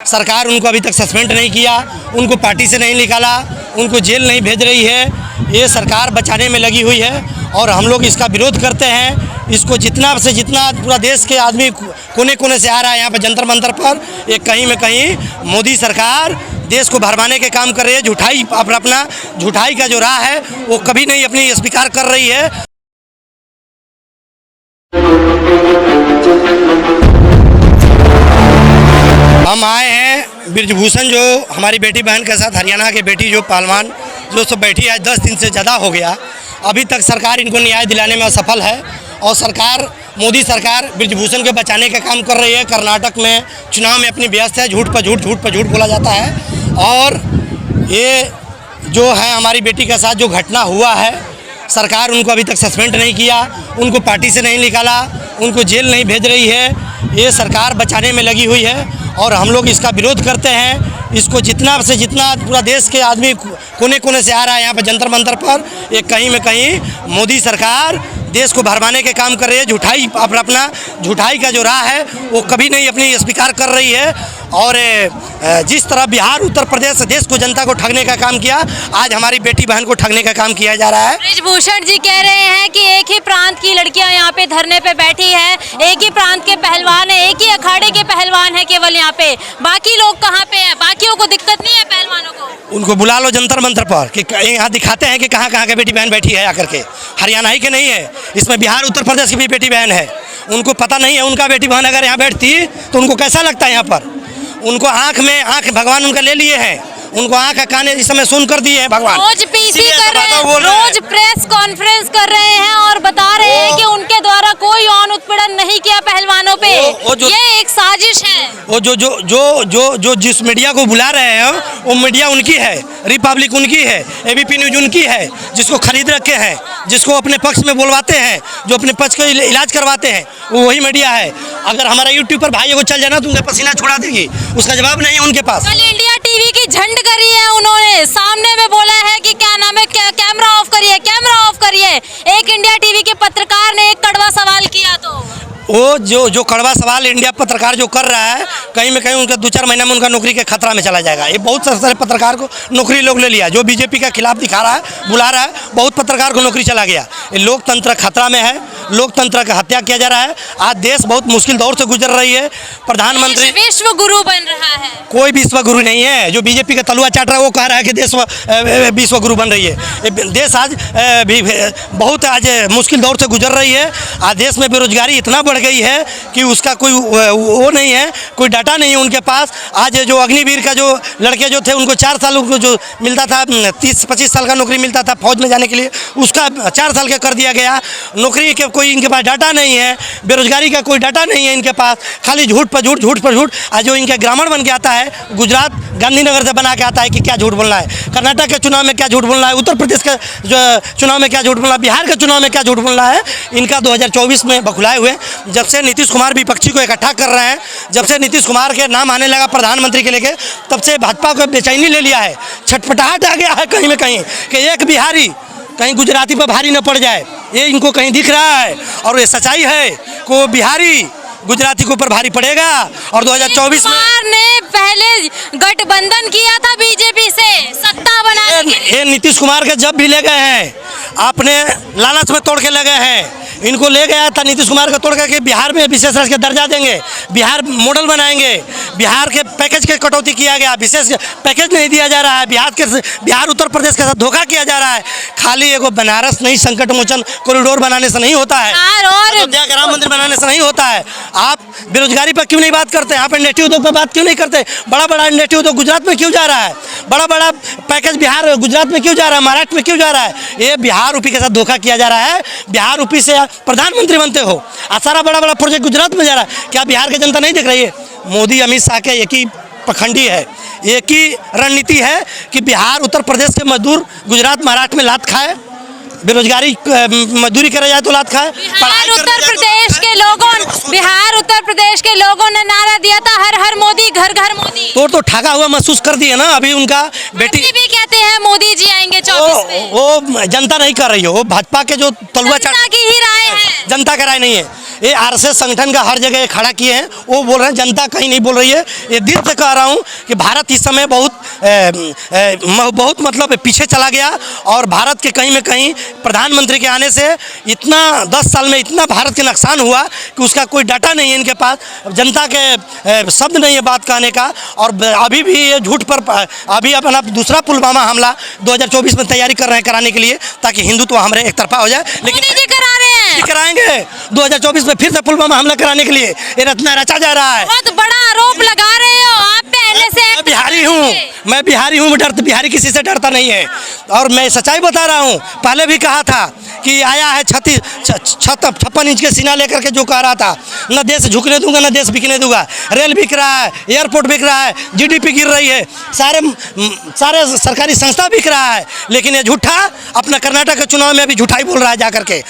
सरकार उनको अभी तक सस्पेंड नहीं किया, उनको पार्टी से नहीं निकाला, उनको जेल नहीं भेज रही है। ये सरकार बचाने में लगी हुई है और हम लोग इसका विरोध करते हैं। इसको जितना से जितना पूरा देश के आदमी कोने कोने से आ रहा है यहाँ पर जंतर मंतर पर, एक कहीं में कहीं मोदी सरकार देश को भरमाने के काम कर रही है। झूठाई अपना झूठाई का जो राह है वो कभी नहीं अपनी स्वीकार कर रही है। हम आए हैं ब्रिजभूषण, जो हमारी बेटी बहन के साथ हरियाणा की बेटी जो पहलवान जो सब बैठी आज 10 दिन से ज़्यादा हो गया, अभी तक सरकार इनको न्याय दिलाने में असफल है और सरकार मोदी सरकार ब्रिजभूषण को बचाने का काम कर रही है। कर्नाटक में चुनाव में अपनी व्यस्त है, झूठ पर झूठ बोला जाता है। और ये जो है हमारी बेटी के साथ जो घटना हुआ है, सरकार उनको अभी तक सस्पेंड नहीं किया, उनको पार्टी से नहीं निकाला, उनको जेल नहीं भेज रही है। ये सरकार बचाने में लगी हुई है और हम लोग इसका विरोध करते हैं। इसको जितना से जितना पूरा देश के आदमी कोने कोने से आ रहा है यहाँ पर जंतर मंतर पर, एक कहीं में कहीं मोदी सरकार देश को भरमाने के काम कर रही है। झूठाई अपना झूठाई का जो राह है वो कभी नहीं अपनी स्वीकार कर रही है। और जिस तरह बिहार उत्तर प्रदेश देश को जनता को ठगने का काम किया, आज हमारी बेटी बहन को ठगने का काम किया जा रहा है। ब्रिजभूषण जी कह रहे हैं कि एक ही प्रांत की लड़कियां यहाँ पे धरने पे बैठी है, एक ही प्रांत के पहलवान है, एक ही अखाड़े के पहलवान है केवल यहाँ पे, बाकी लोग कहाँ पे हैं? बाकियों को दिक्कत नहीं है पहलवानों को? उनको बुला लो जंतर मंतर पर कि यहाँ दिखाते हैं कि कहाँ कहाँ के बेटी बहन बैठी है आकर के। हरियाणा ही के नहीं है, इसमें बिहार उत्तर प्रदेश की भी बेटी बहन है। उनको पता नहीं है उनका बेटी बहन अगर यहाँ बैठती तो उनको कैसा लगता है। यहाँ पर उनको आँख में आँख भगवान उनका ले लिए हैं, उनको आँख काने इस समय सुन कर दिए हैं भगवान। रोज पीसी कर रहे हैं, रोज प्रेस कॉन्फ्रेंस कर रहे हैं और बता रहे हैं कि उनके द्वारा कोई यौन उत्पीड़न नहीं किया पहलवानों पे। ये एक साजिश है। वो जो जिस मीडिया को बुला रहे हैं वो मीडिया उनकी है, रिपब्लिक उनकी है, एबीपी न्यूज उनकी है, जिसको खरीद रखे हैं, जिसको अपने पक्ष में बोलवाते हैं, जो अपने पक्ष का इलाज करवाते हैं, वो वही मीडिया है। अगर हमारा यूट्यूब पर भाइयों को चल जाना तो उनका पसीना छुड़ा देगी, उसका जवाब नहीं है उनके पास। कल इंडिया टीवी की झंड करी है उन्होंने, सामने में बोला है कि क्या नाम है, कैमरा ऑफ करिए, कैमरा ऑफ करिए। एक इंडिया टीवी के पत्रकार ने एक कड़वा सवाल किया तो वो जो कड़वा सवाल इंडिया पत्रकार जो कर रहा है, कहीं में कहीं उनका 2-4 महीना में उनका नौकरी के खतरा में चला जाएगा। ये बहुत सारे पत्रकार को नौकरी लोग ले लिया, जो बीजेपी के खिलाफ दिखा रहा है, बुला रहा है, बहुत पत्रकार को नौकरी चला गया। ये लोकतंत्र खतरा में है, लोकतंत्र का हत्या किया जा रहा है। आज देश बहुत मुश्किल दौर से गुजर रही है। प्रधानमंत्री विश्व गुरु बन रहा है, कोई विश्व गुरु नहीं है। जो बीजेपी का तलुआ चाट रहा है वो कह रहा है कि देश विश्व गुरु बन रही है। देश आज बहुत आज मुश्किल दौर से गुजर रही है। आज देश में बेरोजगारी इतना बढ़ गई है कि उसका कोई वो नहीं है, कोई डाटा नहीं है उनके पास। आज जो अग्निवीर का जो लड़के जो थे उनको 4 साल उनको जो मिलता था, 30-25 साल का नौकरी मिलता था फौज में जाने के लिए, उसका 4 साल का कर दिया गया। नौकरी के कोई इनके पास डाटा नहीं है, बेरोजगारी का कोई डाटा नहीं है इनके पास, खाली झूठ पर झूठ। आज जो इनके ग्रामीण बन के आता है, गुजरात गांधीनगर से बना के आता है कि क्या झूठ बोलना है, कर्नाटक के चुनाव में क्या झूठ बोलना है, उत्तर प्रदेश के चुनाव में क्या झूठ बोलना है, बिहार के चुनाव में क्या झूठ बोलना है। इनका 2024 में बखुलाए हुए, जब से नीतीश कुमार विपक्षी को इकट्ठा कर रहे हैं, जब से नीतीश कुमार के नाम आने लगा प्रधानमंत्री के लेके, तब से भाजपा को बेचैनी ले लिया है, छटपटाहट आ गया है कहीं में कहीं कि एक बिहारी कहीं गुजराती पर भारी न पड़ जाए। ये इनको कहीं दिख रहा है और ये सच्चाई है कि वो बिहारी गुजराती के ऊपर भारी पड़ेगा। और 2024 में ने पहले गठबंधन किया था बीजेपी से सत्ता बनाने के लिए। ये नीतीश कुमार के जब भी ले गए हैं, आपने लालच में तोड़ के ले गए हैं। इनको ले गया था नीतीश कुमार का तोड़ करके बिहार में विशेष राज्य का दर्जा देंगे, बिहार मॉडल बनाएंगे, बिहार के पैकेज के कटौती किया गया, विशेष पैकेज नहीं दिया जा रहा है। बिहार उत्तर प्रदेश के साथ धोखा किया जा रहा है। खाली एगो बनारस नहीं संकट मोचन कॉरिडोर बनाने से नहीं होता है, अयोध्या के राम मंदिर बनाने से नहीं होता है। आप बेरोजगारी पर क्यों नहीं बात करते? आप इंडस्ट्री उद्योग पर बात क्यों नहीं करते? बड़ा इंडस्ट्री उद्योग गुजरात में क्यों जा रहा है? बड़ा पैकेज बिहार गुजरात में क्यों जा रहा है, महाराष्ट्र में क्यों जा रहा है? ये बिहार यूपी के साथ धोखा किया जा रहा है। बिहार यूपी से प्रधानमंत्री बनते हो, सारा बड़ा प्रोजेक्ट गुजरात में जा रहा है। क्या बिहार की जनता नहीं देख रही है? मोदी अमित शाह के एक ही पखंडी है, एक ही रणनीति है कि बिहार उत्तर प्रदेश के मजदूर गुजरात महाराष्ट्र में लात खाए, बेरोजगारी मजदूरी करे जाए तो लात खाए। बिहार उत्तर प्रदेश के लोगों ने नारा दिया था हर हर मोदी घर घर मोदी, तो ठगा हुआ महसूस कर दिए ना। अभी उनका बेटी भी कहते हैं मोदी जी आएंगे 24 में। वो जनता नहीं कर रही है, वो भाजपा के जो तलुआ चाट की ही राय है, जनता का राय नहीं है। ये आरएसएस संगठन का हर जगह खड़ा किए हैं। वो बोल रहे हैं, जनता कहीं नहीं बोल रही है। ये दिल से कह रहा हूँ कि भारत इस समय बहुत मतलब पीछे चला गया और भारत के कहीं में कहीं प्रधानमंत्री के आने से इतना 10 साल में इतना भारत के नुकसान हुआ कि उसका कोई डाटा नहीं है इनके पास, जनता के शब्द नहीं है बात कहने का। और अभी भी ये झूठ पर अभी अपना दूसरा पुलवामा हमला 2024 में तैयारी कर रहे हैं कराने के लिए, ताकि हिंदुत्व हमारे एक तरफा हो जाए। लेकिन करा रहे हैं, कराएंगे 2024 में फिर से पुलवामा हमला कराने के लिए ये रचा जा रहा है। बहुत बड़ा आरोप लगा रहे हो आप पहले से। मैं बिहारी हूँ, बिहारी किसी से डरता नहीं है। और मैं सच्चाई बता रहा हूँ, पहले भी कहा था कि आया है 56 इंच के सीना लेकर के जो कह रहा था, न देश झुकने दूंगा न देश बिकने दूंगा। रेल बिक रहा है, एयरपोर्ट बिक रहा है, जीडीपी गिर रही है, सारे सरकारी संस्था बिक रहा है। लेकिन ये झूठा अपना कर्नाटक के चुनाव में अभी झूठाई बोल रहा है जाकर के।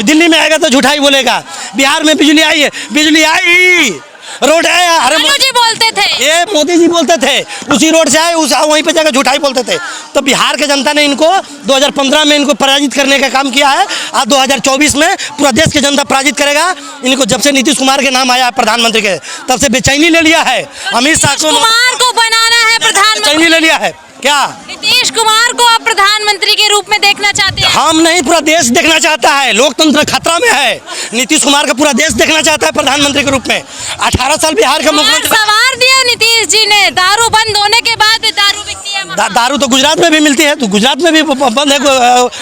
दिल्ली में आएगा तो झूठाई बोलेगा। बिहार में बिजली आई है, बिजली आई, रोड आया, अरे जी बोलते थे, ये मोदी जी बोलते थे, उसी रोड से आए, वहीं पे जाकर झूठाई बोलते थे। तो बिहार के जनता ने इनको 2015 में इनको पराजित करने का काम किया है। आज 2024 में पूरा देश की जनता पराजित करेगा इनको। जब से नीतीश कुमार के नाम आया प्रधानमंत्री के, तब से बेचैनी ले लिया है। अमित शाह को बनाना है प्रधानमंत्री, बेचैनी ले लिया है। क्या नीतीश कुमार को आप प्रधानमंत्री के रूप में देखना चाहते हैं? हम नहीं, पूरा देश देखना चाहता है। लोकतंत्र खतरा में है। नीतीश कुमार का पूरा देश देखना चाहता है प्रधानमंत्री के रूप में। 18 साल बिहार का मुख्यमंत्री सवार दिया नीतीश जी ने। दारू बंद होने के बाद दारू बिकती है। दारू तो गुजरात में भी मिलती है, तो गुजरात में भी बंद है।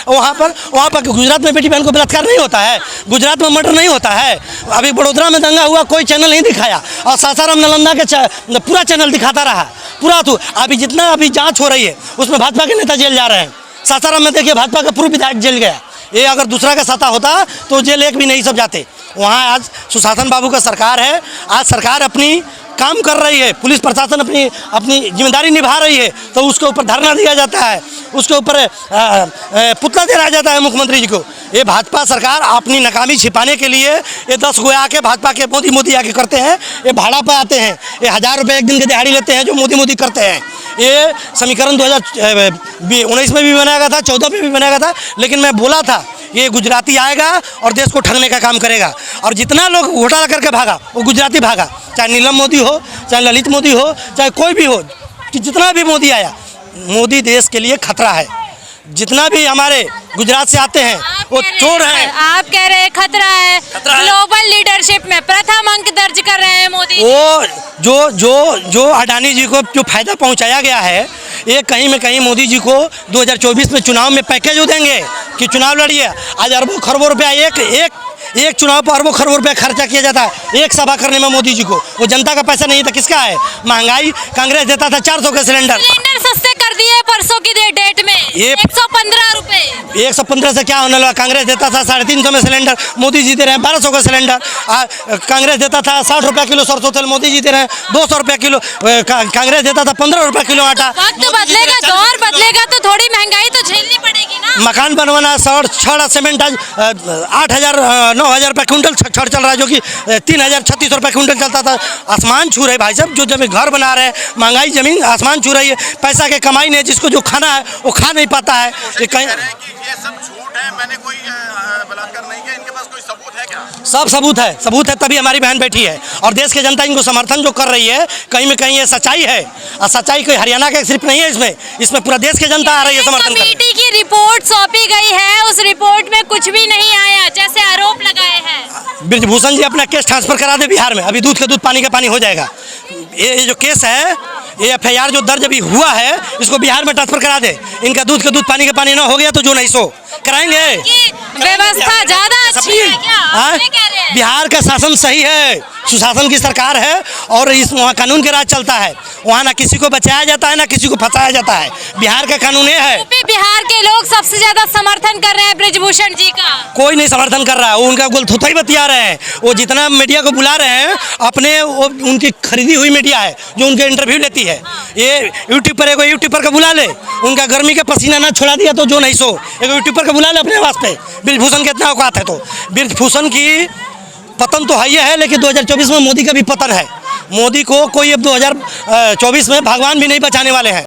वहाँ पर गुजरात में बेटी बहन को बलात्कार नहीं होता है, गुजरात में मर्डर नहीं होता है। अभी बड़ोदरा में दंगा हुआ, कोई चैनल नहीं दिखाया, और सासाराम नालंदा के पूरा चैनल दिखाता रहा पूरा। तो अभी जितना अभी जांच हो रही है उसमें भाजपा के नेता जेल जा रहे हैं। सासाराम में देखिए भाजपा का पूर्व विधायक जेल गया। ये अगर दूसरा का सत्ता होता तो जेल एक भी नहीं सब जाते। वहाँ आज सुशासन बाबू का सरकार है। आज सरकार अपनी काम कर रही है, पुलिस प्रशासन अपनी जिम्मेदारी निभा रही है, तो उसके ऊपर धरना दिया जाता है, उसके ऊपर पुतला जलाया जाता है मुख्यमंत्री जी को। ये भाजपा सरकार अपनी नाकामी छिपाने के लिए ये 10 गो आके भाजपा के मोदी आके करते हैं। ये भाड़ा पे आते हैं, ये 1000 रुपये एक दिन के दिहाड़ी लेते हैं जो मोदी करते हैं। ये समीकरण 2019 में भी बनाया गया था, 14 में भी बनाया गया था। लेकिन मैं बोला था ये गुजराती आएगा और देश को ठगने का काम करेगा। और जितना लोग घोटाला करके भागा वो गुजराती भागा, चाहे नीलम मोदी हो, चाहे ललित मोदी हो, चाहे कोई भी हो, कि जितना भी मोदी आया, मोदी देश के लिए खतरा है। जितना भी हमारे गुजरात से आते हैं वो चोर हैं। आप कह रहे हैं खतरा है। ग्लोबल लीडरशिप में प्रथम अंक दर्ज कर रहे हैं मोदी। वो जो अडानी जी को जो फायदा पहुंचाया गया है, ये कहीं में कहीं मोदी जी को 2024 में चुनाव में पैकेज हो देंगे कि चुनाव लड़िए। आज अरबों खरबों रुपया एक चुनाव पर अरबों खरबों रुपया खर्चा किया जाता है एक सभा करने में मोदी जी को। वो जनता का पैसा नहीं था, किसका है? महंगाई कांग्रेस देता था 400 के सिलेंडर सस्ते कर दिए परसों की डेट में, 115 रुपए। 115 से क्या होने लगा? कांग्रेस देता था 350 में सिलेंडर, मोदी जी दे रहे हैं 1200 का सिलेंडर। कांग्रेस देता था 60 रुपया किलो सरसों तेल, मोदी जी दे रहे हैं 200 रुपया किलो। कांग्रेस देता था 15 रुपया किलो आटा। वक्त बदलेगा, दौर बदलेगा तो थोड़ी महंगाई तो झेलनी पड़ेगी ना। मकान बनवाना, छड़ सीमेंट आज 8,000-9,000 रुपये क्विंटल छड़ चल रहा है, जो कि 3,036 रुपये क्विंटल चलता था। आसमान छू रहे भाई साहब, जो जब घर बना रहे हैं, महंगाई जमीन आसमान छू रही है। पैसा के कमाई नहीं, जिसको जो खाना है वो खा नहीं पाता है। ये कहीं ये सब झूठ है, मैंने कोई बलात्कार नहीं किया, इनके पास कोई सबूत है क्या? सब सबूत है, तभी हमारी बहन बैठी है। और देश की जनता इनको समर्थन जो कर रही है, कहीं में कहीं ये सच्चाई है। और सच्चाई कोई हरियाणा का सिर्फ नहीं है, इसमें पूरा देश की जनता आ रही है समर्थन करने। कमेटी की रिपोर्ट सौंपी गई है, उस रिपोर्ट में कुछ भी नहीं आया, जैसे आरोप लगाए हैं। ब्रिजभूषण जी अपना केस ट्रांसफर करा दे बिहार में, अभी दूध का दूध पानी का पानी हो जाएगा। ये जो केस है, ये FIR जो दर्ज अभी हुआ है, इसको बिहार में ट्रांसफर करा दे। इनका दूध का दूध पानी का पानी ना हो गया तो जो नहीं सो कराएंगे। व्यवस्था ज्यादा अच्छी है क्या? आप क्या कह रहे हैं? बिहार का शासन सही है, सुशासन की सरकार है, और इस वहाँ कानून के राज चलता है। वहाँ ना किसी को बचाया जाता है ना किसी को फंसाया जाता है। बिहार का कानून ये है। बिहार के लोग सबसे ज्यादा समर्थन कर रहे हैं ब्रिजभूषण जी का। कोई नहीं समर्थन कर रहा है, वो उनका गोलथुथा ही बतिया रहे हैं। वो जितना मीडिया को बुला रहे हैं अपने, वो उनकी खरीदी हुई मीडिया है जो उनके इंटरव्यू लेती है। ये यूट्यूब पर एगो यूट्यूबर का बुला ले, उनका गर्मी का पसीना ना छोड़ा दिया तो जो नहीं सो, एगो यूट्यूबर का बुला ले अपने आवाज पे। ब्रिजभूषण के इतना औकात है तो ब्रिजभूषण की पतन तो है, लेकिन 2024 में मोदी का भी पतन है। मोदी को कोई अब 2024 में भगवान भी नहीं बचाने वाले हैं।